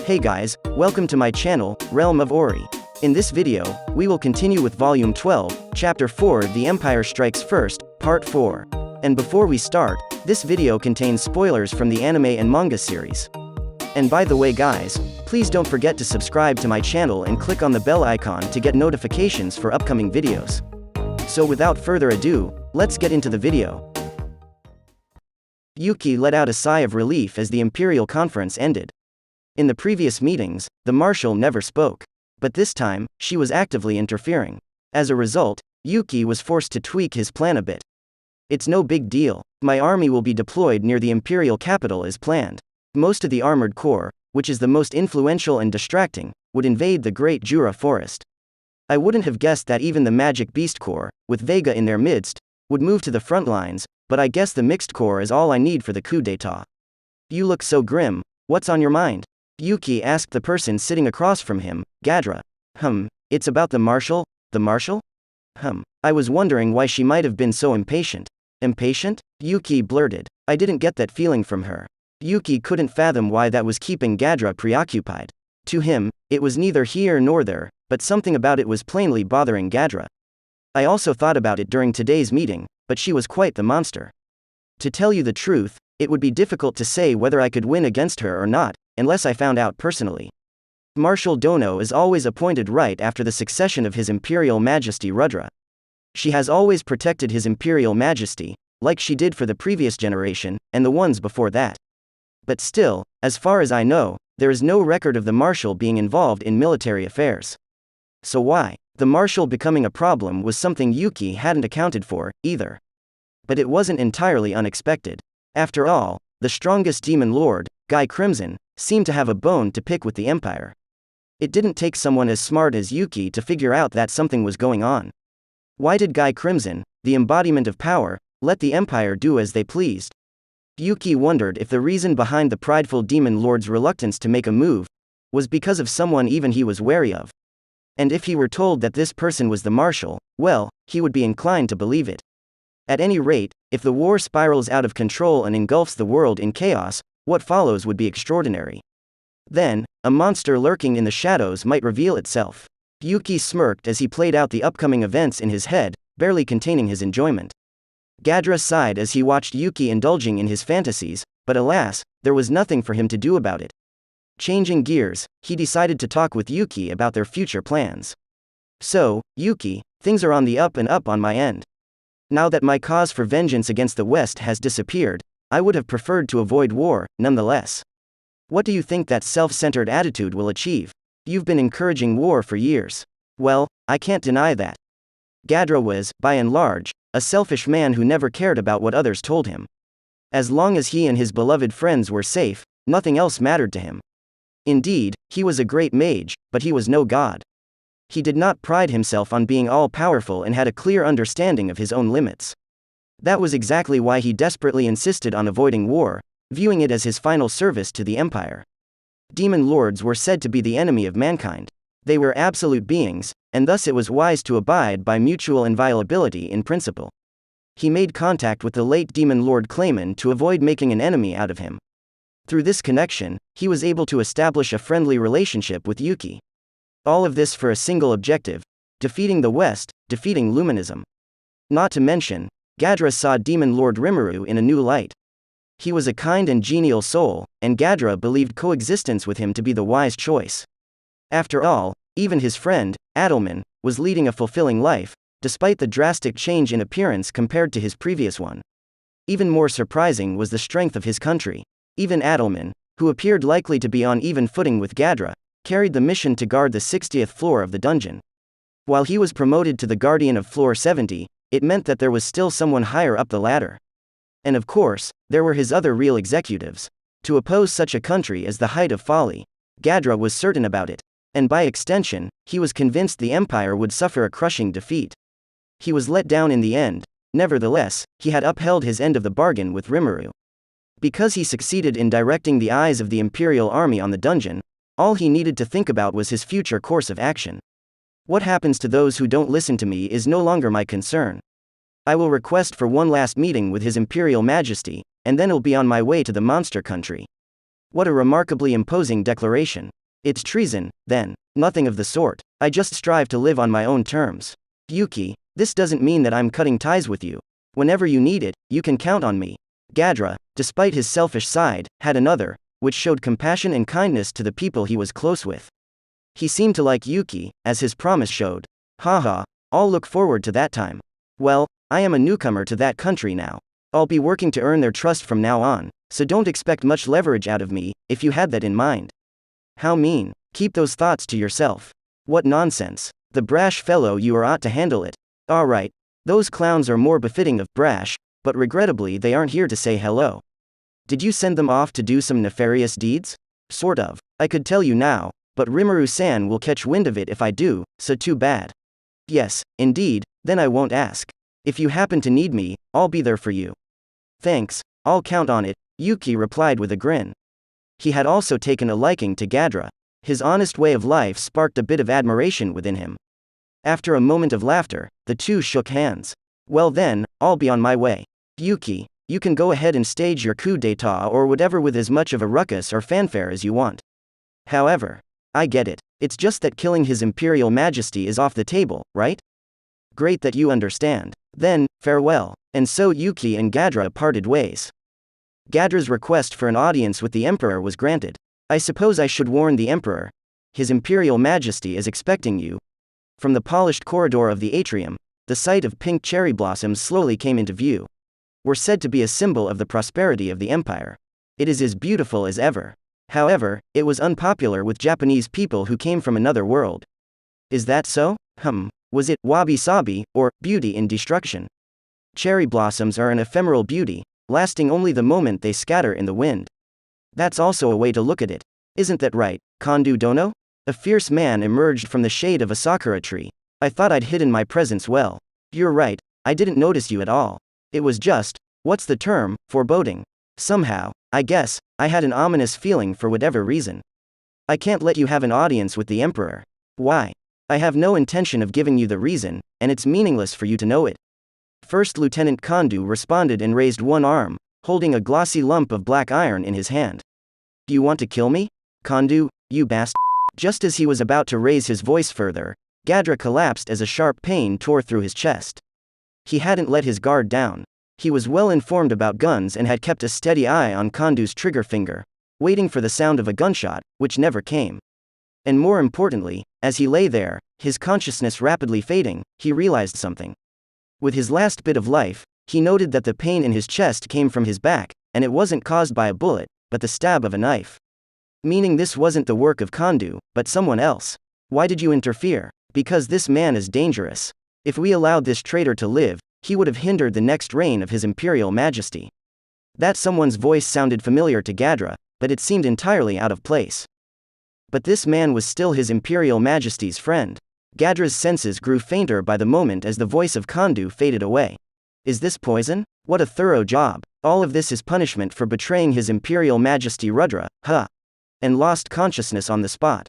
Hey guys, welcome to my channel, Realm of Ori. In this video, we will continue with Volume 12, Chapter 4 The Empire Strikes First, Part 4. And before we start, this video contains spoilers from the anime and manga series. And by the way guys, please don't forget to subscribe to my channel and click on the bell icon to get notifications for upcoming videos. So without further ado, let's get into the video. Yuki let out a sigh of relief as the Imperial Conference ended. In the previous meetings, the Marshal never spoke. But this time, she was actively interfering. As a result, Yuki was forced to tweak his plan a bit. It's no big deal. My army will be deployed near the Imperial capital as planned. Most of the Armored Corps, which is the most influential and distracting, would invade the Great Jura Forest. I wouldn't have guessed that even the Magic Beast Corps, with Vega in their midst, would move to the front lines, but I guess the Mixed Corps is all I need for the coup d'état. You look so grim, what's on your mind? Yuki asked the person sitting across from him, Gadra. It's about the Marshal? The Marshal? I was wondering why she might have been so impatient. Impatient? Yuki blurted. I didn't get that feeling from her. Yuki couldn't fathom why that was keeping Gadra preoccupied. To him, it was neither here nor there, but something about it was plainly bothering Gadra. I also thought about it during today's meeting, but she was quite the monster. To tell you the truth, it would be difficult to say whether I could win against her or not, unless I found out personally. Marshal Dono is always appointed right after the succession of His Imperial Majesty Rudra. She has always protected His Imperial Majesty, like she did for the previous generation, and the ones before that. But still, as far as I know, there is no record of the Marshal being involved in military affairs. So why? The Marshal becoming a problem was something Yuki hadn't accounted for, either. But it wasn't entirely unexpected. After all, the strongest demon lord, Guy Crimson, seemed to have a bone to pick with the Empire. It didn't take someone as smart as Yuki to figure out that something was going on. Why did Guy Crimson, the embodiment of power, let the Empire do as they pleased? Yuki wondered if the reason behind the prideful demon lord's reluctance to make a move was because of someone even he was wary of. And if he were told that this person was the Marshal, well, he would be inclined to believe it. At any rate, if the war spirals out of control and engulfs the world in chaos, what follows would be extraordinary. Then, a monster lurking in the shadows might reveal itself. Yuki smirked as he played out the upcoming events in his head, barely containing his enjoyment. Gadra sighed as he watched Yuki indulging in his fantasies, but alas, there was nothing for him to do about it. Changing gears, he decided to talk with Yuki about their future plans. So, Yuki, things are on the up and up on my end. Now that my cause for vengeance against the West has disappeared, I would have preferred to avoid war, nonetheless. What do you think that self-centered attitude will achieve? You've been encouraging war for years. Well, I can't deny that. Gadra was, by and large, a selfish man who never cared about what others told him. As long as he and his beloved friends were safe, nothing else mattered to him. Indeed, he was a great mage, but he was no god. He did not pride himself on being all-powerful and had a clear understanding of his own limits. That was exactly why he desperately insisted on avoiding war, viewing it as his final service to the Empire. Demon lords were said to be the enemy of mankind. They were absolute beings, and thus it was wise to abide by mutual inviolability in principle. He made contact with the late demon lord Clayman to avoid making an enemy out of him. Through this connection, he was able to establish a friendly relationship with Yuki. All of this for a single objective: defeating the West, defeating Luminism. Not to mention, Gadra saw Demon Lord Rimuru in a new light. He was a kind and genial soul, and Gadra believed coexistence with him to be the wise choice. After all, even his friend, Adelman, was leading a fulfilling life, despite the drastic change in appearance compared to his previous one. Even more surprising was the strength of his country. Even Adelman, who appeared likely to be on even footing with Gadra, carried the mission to guard the 60th floor of the dungeon. While he was promoted to the guardian of floor 70, it meant that there was still someone higher up the ladder. And of course, there were his other real executives. To oppose such a country is the height of folly. Gadra was certain about it. And by extension, he was convinced the Empire would suffer a crushing defeat. He was let down in the end. Nevertheless, he had upheld his end of the bargain with Rimuru. Because he succeeded in directing the eyes of the Imperial Army on the dungeon, all he needed to think about was his future course of action. What happens to those who don't listen to me is no longer my concern. I will request for one last meeting with His Imperial Majesty, and then I'll be on my way to the monster country. What a remarkably imposing declaration. It's treason, then. Nothing of the sort. I just strive to live on my own terms. Yuki, this doesn't mean that I'm cutting ties with you. Whenever you need it, you can count on me. Gadra, despite his selfish side, had another, which showed compassion and kindness to the people he was close with. He seemed to like Yuki, as his promise showed. Haha, I'll look forward to that time. Well, I am a newcomer to that country now. I'll be working to earn their trust from now on, so don't expect much leverage out of me, if you had that in mind. How mean. Keep those thoughts to yourself. What nonsense. The brash fellow you are ought to handle it. Alright. Those clowns are more befitting of brash, but regrettably they aren't here to say hello. Did you send them off to do some nefarious deeds? Sort of. I could tell you now, but Rimuru-san will catch wind of it if I do, so too bad. Yes, indeed, then I won't ask. If you happen to need me, I'll be there for you. Thanks, I'll count on it, Yuki replied with a grin. He had also taken a liking to Gadra. His honest way of life sparked a bit of admiration within him. After a moment of laughter, the two shook hands. Well then, I'll be on my way. Yuki, you can go ahead and stage your coup d'état or whatever with as much of a ruckus or fanfare as you want. However, I get it. It's just that killing His Imperial Majesty is off the table, right? Great that you understand. Then, farewell. And so Yuki and Gadra parted ways. Gadra's request for an audience with the Emperor was granted. I suppose I should warn the Emperor. His Imperial Majesty is expecting you. From the polished corridor of the atrium, the sight of pink cherry blossoms slowly came into view. Were said to be a symbol of the prosperity of the empire. It is as beautiful as ever. However, it was unpopular with Japanese people who came from another world. Is that so? Was it wabi-sabi, or beauty in destruction? Cherry blossoms are an ephemeral beauty, lasting only the moment they scatter in the wind. That's also a way to look at it. Isn't that right, Kondo Dono? A fierce man emerged from the shade of a sakura tree. I thought I'd hidden my presence well. You're right, I didn't notice you at all. It was just, what's the term, foreboding. Somehow, I guess, I had an ominous feeling for whatever reason. I can't let you have an audience with the Emperor. Why? I have no intention of giving you the reason, and it's meaningless for you to know it. First Lieutenant Kondo responded and raised one arm, holding a glossy lump of black iron in his hand. Do you want to kill me? Kondo, you bastard. Just as he was about to raise his voice further, Gadra collapsed as a sharp pain tore through his chest. He hadn't let his guard down. He was well informed about guns and had kept a steady eye on Kondo's trigger finger, waiting for the sound of a gunshot, which never came. And more importantly, as he lay there, his consciousness rapidly fading, he realized something. With his last bit of life, he noted that the pain in his chest came from his back, and it wasn't caused by a bullet, but the stab of a knife. Meaning this wasn't the work of Kondo, but someone else. Why did you interfere? Because this man is dangerous. If we allowed this traitor to live, he would have hindered the next reign of His Imperial Majesty. That someone's voice sounded familiar to Gadra, but it seemed entirely out of place. But this man was still His Imperial Majesty's friend. Gadra's senses grew fainter by the moment as the voice of Kondo faded away. Is this poison? What a thorough job. All of this is punishment for betraying His Imperial Majesty Rudra, huh? And lost consciousness on the spot.